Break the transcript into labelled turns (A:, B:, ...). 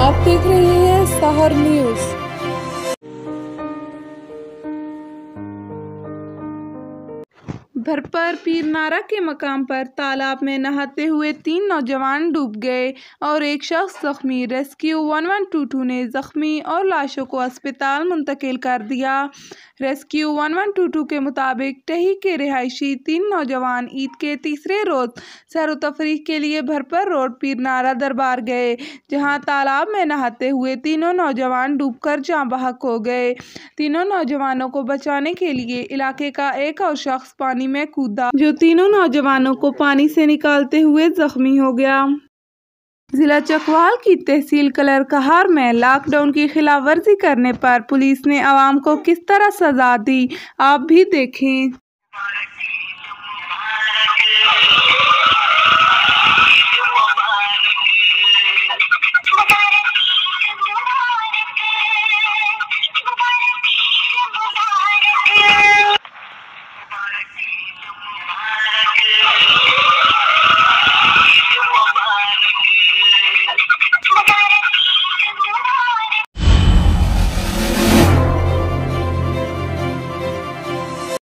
A: आप देख रहे हैं सहर न्यूज। भरपर पीरनारा के मकाम पर तालाब में नहाते हुए 3 नौजवान डूब गए और एक शख्स जख्मी। रेस्क्यू 1122 ने जख्मी और लाशों को अस्पताल मुंतकिल कर दिया। रेस्क्यू 1122 के मुताबिक टही के रिहायशी 3 नौजवान ईद के तीसरे रोज सैर तफरीह के लिए भरपर रोड पीरनारा दरबार गए, जहां तालाब में नहाते हुए तीनों नौजवान डूबकर जाँ बहक हो गए। तीनों नौजवानों को बचाने के लिए इलाके का एक और शख्स पानी में कूदा, जो तीनों नौजवानों को पानी से निकालते हुए जख्मी हो गया। जिला चकवाल की तहसील कलर कहार में लॉकडाउन की खिलाफ वर्जी करने पर पुलिस ने आवाम को किस तरह सजा दी, आप भी देखें।